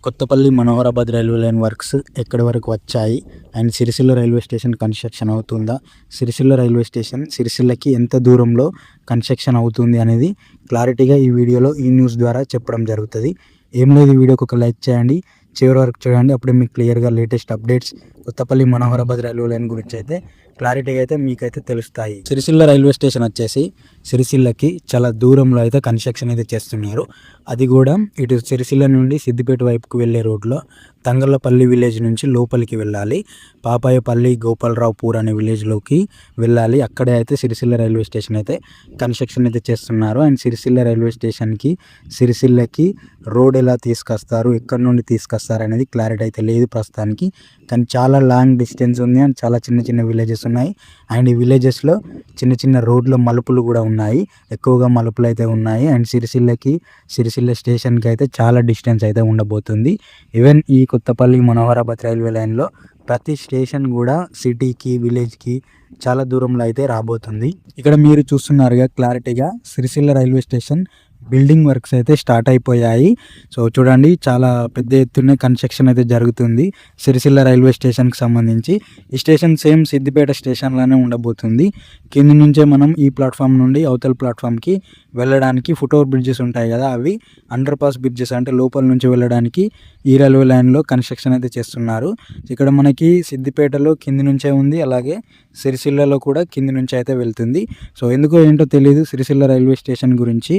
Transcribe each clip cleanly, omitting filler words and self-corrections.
Kothapalli Manoharabad railway line works ఎక్కడి వరకు వచ్చాయి and Sircilla railway station construction అవుతుందా, సిరిసిల్ల రైల్వే స్టేషన్ సిరిసిల్లకి ఎంత దూరంలో కన్స్ట్రక్షన్ అవుతుంది అనేది క్లారిటీగా ఈ వీడియోలో ఈ న్యూస్ ద్వారా చెప్పడం జరుగుతుంది. ఏం లేదు, ఈ వీడియోకి ఒక లైక్ చేయండి, చివరి వరకు చూడండి. అప్పుడే మీకు క్లియర్గా latest updates Kothapalli Manoharabad railway line గురించి అయితే క్లారిటీగా అయితే మీకైతే తెలుస్తాయి. సిరిసిల్ల రైల్వే స్టేషన్ వచ్చేసి సిరిసిల్లకి చాలా దూరంలో అయితే కన్స్ట్రక్షన్ అయితే చేస్తున్నారు. అది కూడా ఇటు సిరిసిల్ల నుండి సిద్దిపేట వైపుకు వెళ్ళే రోడ్లో తంగళ్ళపల్లి విలేజ్ నుంచి లోపలికి వెళ్ళాలి. పాపాయపల్లి గోపాలరావుపూర్ అనే విలేజ్లోకి వెళ్ళాలి. అక్కడే అయితే సిరిసిల్ల రైల్వే స్టేషన్ అయితే కన్స్ట్రక్షన్ అయితే చేస్తున్నారు. అండ్ సిరిసిల్ల రైల్వే స్టేషన్కి సిరిసిల్లకి రోడ్ ఎలా తీసుకొస్తారు, ఎక్కడి నుండి తీసుకొస్తారు అనేది క్లారిటీ అయితే లేదు ప్రస్తుతానికి. కానీ చాలా లాంగ్ డిస్టెన్స్ ఉంది అండ్ చాలా చిన్న చిన్న విలేజెస్ ఉన్నాయి. అండ్ ఈ విలేజెస్లో చిన్న చిన్న రోడ్ల మలుపులు కూడా ఉన్నాయి, ఎక్కువగా మలుపులు అయితే ఉన్నాయి. అండ్ సిరిసిల్ల స్టేషన్కి అయితే చాలా డిస్టెన్స్ అయితే ఉండబోతుంది. ఈవెన్ ఈ కొత్తపల్లి మనోహరాబాద్ రైల్వే లైన్లో ప్రతి స్టేషన్ కూడా సిటీకి విలేజ్కి చాలా దూరంలో అయితే రాబోతుంది. ఇక్కడ మీరు చూస్తున్నారుగా క్లారిటీగా Sircilla railway station building works అయితే స్టార్ట్ అయిపోయాయి. సో చూడండి, చాలా పెద్ద ఎత్తున కన్స్ట్రక్షన్ అయితే జరుగుతుంది సిరిసిల్ల రైల్వే స్టేషన్కి సంబంధించి. ఈ స్టేషన్ సేమ్ సిద్దిపేట స్టేషన్లోనే ఉండబోతుంది. కింది నుంచే మనం ఈ ప్లాట్ఫామ్ నుండి అవతల ప్లాట్ఫామ్కి వెళ్ళడానికి ఫుట్ ఓవర్ బ్రిడ్జెస్ ఉంటాయి కదా, అవి అండర్ పాస్ బ్రిడ్జెస్, అంటే లోపల నుంచి వెళ్ళడానికి ఈ రైల్వే లైన్లో కన్స్ట్రక్షన్ అయితే చేస్తున్నారు. ఇక్కడ మనకి సిద్దిపేటలో కింది నుంచే ఉంది, అలాగే సిరిసిల్లలో కూడా కింది నుంచి అయితే వెళ్తుంది. సో ఎందుకో ఏంటో తెలియదు, సిరిసిల్ల రైల్వే స్టేషన్ గురించి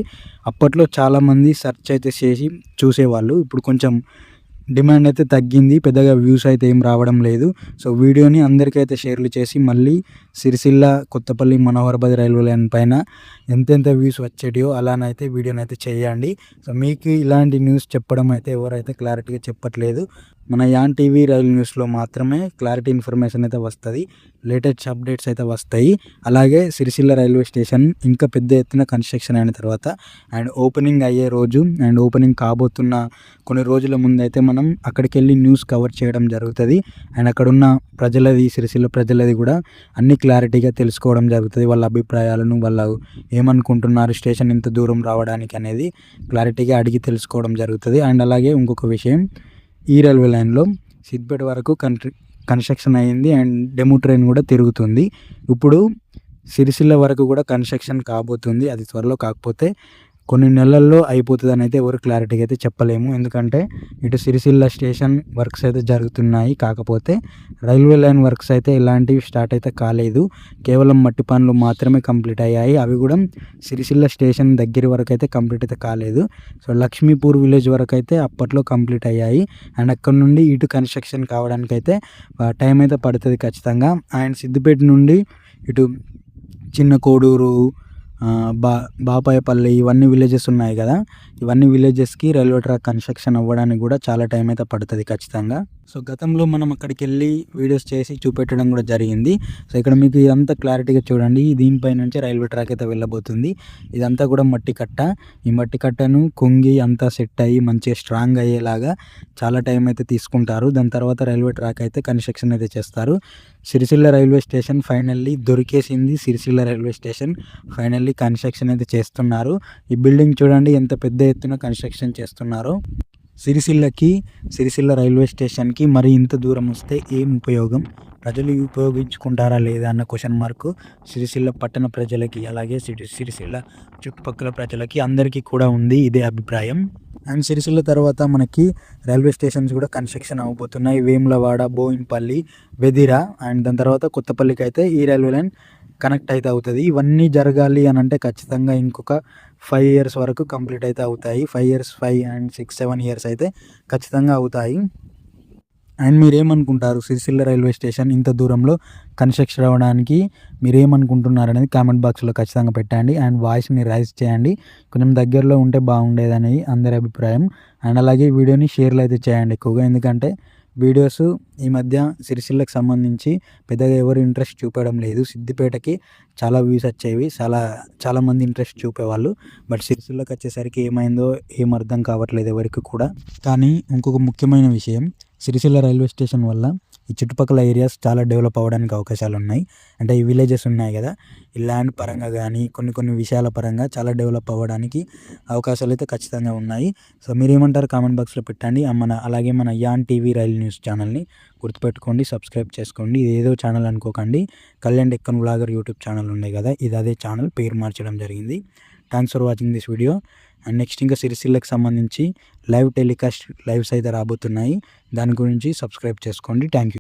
అప్పట్లో చాలామంది సెర్చ్ అయితే చేసి చూసేవాళ్ళు. ఇప్పుడు కొంచెం డిమాండ్ అయితే తగ్గింది, పెద్దగా వ్యూస్ అయితే ఏం రావడం లేదు. సో వీడియోని అందరికైతే షేర్లు చేసి మళ్ళీ సిరిసిల్ల కొత్తపల్లి మనోహరాబాద్ రైల్వే లైన్ పైన ఎంతెంత వ్యూస్ వచ్చేటియో అలానైతే వీడియోని అయితే చేయండి. సో మీకు ఇలాంటి న్యూస్ చెప్పడం అయితే ఎవరైతే క్లారిటీగా చెప్పట్లేదు. మన యాన్ టీవీ రైల్ న్యూస్లో మాత్రమే క్లారిటీ ఇన్ఫర్మేషన్ అయితే వస్తుంది, లేటెస్ట్ అప్డేట్స్ అయితే వస్తాయి. అలాగే సిరిసిల్ల రైల్వే స్టేషన్ ఇంకా పెద్ద ఎత్తున కన్స్ట్రక్షన్ అయిన తర్వాత అండ్ ఓపెనింగ్ అయ్యే రోజు అండ్ ఓపెనింగ్ కాబోతున్న కొన్ని రోజుల ముందు అయితే మనం అక్కడికి వెళ్ళి న్యూస్ కవర్ చేయడం జరుగుతుంది. అండ్ అక్కడున్న ప్రజలది, సిరిసిల్ల ప్రజలది కూడా అన్ని క్లారిటీగా తెలుసుకోవడం జరుగుతుంది. వాళ్ళ అభిప్రాయాలను, వాళ్ళు ఏమనుకుంటున్నారు స్టేషన్ ఇంత దూరం రావడానికి అనేది క్లారిటీగా అడిగి తెలుసుకోవడం జరుగుతుంది. అండ్ అలాగే ఇంకొక విషయం, ఈ రైల్వే లైన్లో సిద్దిపేట వరకు కన్స్ట్రక్షన్ అయ్యింది అండ్ డెమో ట్రైన్ కూడా తిరుగుతుంది. ఇప్పుడు సిరిసిల్ల వరకు కూడా కన్స్ట్రక్షన్ కాబోతుంది. అది త్వరలో కాకపోతే కొన్ని నెలల్లో అయిపోతుంది అని అయితే ఎవరు క్లారిటీగా అయితే చెప్పలేము. ఎందుకంటే ఇటు సిరిసిల్ల స్టేషన్ వర్క్స్ అయితే జరుగుతున్నాయి, కాకపోతే రైల్వే లైన్ వర్క్స్ అయితే ఇలాంటివి స్టార్ట్ అయితే కాలేదు. కేవలం మట్టి పనులు మాత్రమే కంప్లీట్ అయ్యాయి. అవి కూడా సిరిసిల్ల స్టేషన్ దగ్గర వరకు అయితే కంప్లీట్ అయితే కాలేదు. సో లక్ష్మీపూర్ విలేజ్ వరకు అయితే అప్పట్లో కంప్లీట్ అయ్యాయి. అండ్ అక్కడ నుండి ఇటు కన్స్ట్రక్షన్ కావడానికి అయితే టైం అయితే పడుతుంది ఖచ్చితంగా. అండ్ సిద్దిపేట నుండి ఇటు చిన్న కోడూరు, బాపాయపల్లి, ఇవన్నీ విలేజెస్ ఉన్నాయి కదా, ఇవన్నీ విలేజెస్కి రైల్వే ట్రాక్ కన్స్ట్రక్షన్ అవ్వడానికి కూడా చాలా టైం అయితే పడుతుంది ఖచ్చితంగా. సో గతంలో మనం అక్కడికి వెళ్ళి వీడియోస్ చేసి చూపెట్టడం కూడా జరిగింది. సో ఇక్కడ మీకు ఇదంతా క్లారిటీగా చూడండి, దీనిపై నుంచి రైల్వే ట్రాక్ అయితే వెళ్ళబోతుంది. ఇదంతా కూడా మట్టి కట్ట. ఈ మట్టి కట్టను కుంగి అంతా సెట్ అయ్యి మంచిగా స్ట్రాంగ్ అయ్యేలాగా చాలా టైం అయితే తీసుకుంటారు. దాని తర్వాత రైల్వే ట్రాక్ అయితే కన్స్ట్రక్షన్ అయితే చేస్తారు. సిరిసిల్ల రైల్వే స్టేషన్ ఫైనల్లీ దొరికేసింది. Sircilla railway station finally construction అయితే చేస్తున్నారు. ఈ బిల్డింగ్ చూడండి ఎంత పెద్ద ఎత్తున కన్స్ట్రక్షన్ చేస్తున్నారో. సిరిసిల్ల రైల్వే స్టేషన్కి మరి ఇంత దూరం వస్తే ఏం ఉపయోగం, ప్రజలు ఉపయోగించుకుంటారా లేదా అన్న క్వశ్చన్ మార్క్ సిరిసిల్ల పట్టణ ప్రజలకి, అలాగే సిరిసిల్ల చుట్టుపక్కల ప్రజలకి అందరికీ కూడా ఉంది, ఇదే అభిప్రాయం. అండ్ సిరిసిల్ల తర్వాత మనకి రైల్వే స్టేషన్స్ కూడా కన్స్ట్రక్షన్ అవ్వబోతున్నాయి. వేములవాడ, బోయిన్పల్లి, వెదిరా అండ్ దాని తర్వాత కొత్తపల్లికి అయితే ఈ రైల్వే లైన్ కనెక్ట్ అయితే అవుతుంది. ఇవన్నీ జరగాలి అని అంటే ఖచ్చితంగా ఇంకొక 5 years వరకు కంప్లీట్ అయితే అవుతాయి. 5 years, 5 and 6, 7 years అయితే ఖచ్చితంగా అవుతాయి. అండ్ మీరేమనుకుంటారు, సిరిసిల్ల రైల్వే స్టేషన్ ఇంత దూరంలో కన్స్ట్రక్షన్ అవ్వడానికి మీరేమనుకుంటున్నారు అనేది కామెంట్ బాక్స్లో ఖచ్చితంగా పెట్టండి. అండ్ వాయిస్ని రైజ్ చేయండి, కొంచెం దగ్గరలో ఉంటే బాగుండేదని అందరి అభిప్రాయం. అండ్ అలాగే వీడియోని షేర్లు అయితే చేయండి ఎక్కువగా, ఎందుకంటే వీడియోస్ ఈ మధ్య సిరిసిల్లకి సంబంధించి పెద్దగా ఎవరు ఇంట్రెస్ట్ చూపడం లేదు. సిద్దిపేటకి చాలా వ్యూస్ వచ్చేవి, చాలామంది ఇంట్రెస్ట్ చూపేవాళ్ళు. బట్ సిరిసిల్లకి వచ్చేసరికి ఏమైందో ఏం అర్థం కావట్లేదు ఎవరికి కూడా. కానీ ఇంకొక ముఖ్యమైన విషయం, సిరిసిల్ల రైల్వే స్టేషన్ వల్ల ఈ చుట్టుపక్కల ఏరియాస్ చాలా డెవలప్ అవ్వడానికి అవకాశాలు ఉన్నాయి. అంటే ఈ విలేజెస్ ఉన్నాయి కదా, ఈ ల్యాండ్ పరంగా కానీ కొన్ని విషయాల పరంగా చాలా డెవలప్ అవ్వడానికి అవకాశాలు అయితే ఖచ్చితంగా ఉన్నాయి. సో మీరేమంటారు కామెంట్ బాక్స్లో పెట్టండి. అలాగే మన యాన్ టీవీ రైల్ న్యూస్ ఛానల్ని గుర్తుపెట్టుకోండి, సబ్స్క్రైబ్ చేసుకోండి. ఇది ఏదో ఛానల్ అనుకోకండి, Kalyan Deccan vlogger YouTube channel ఉన్నాయి కదా, ఇది అదే ఛానల్, పేరు మార్చడం జరిగింది. Thanks for watching this video. And next ఇంకా సిరిసిల్లకు సంబంధించి లైవ్ టెలికాస్ట్ లైవ్స్ అయితే రాబోతున్నాయి, దాని గురించి సబ్స్క్రైబ్ చేసుకోండి. Thank you.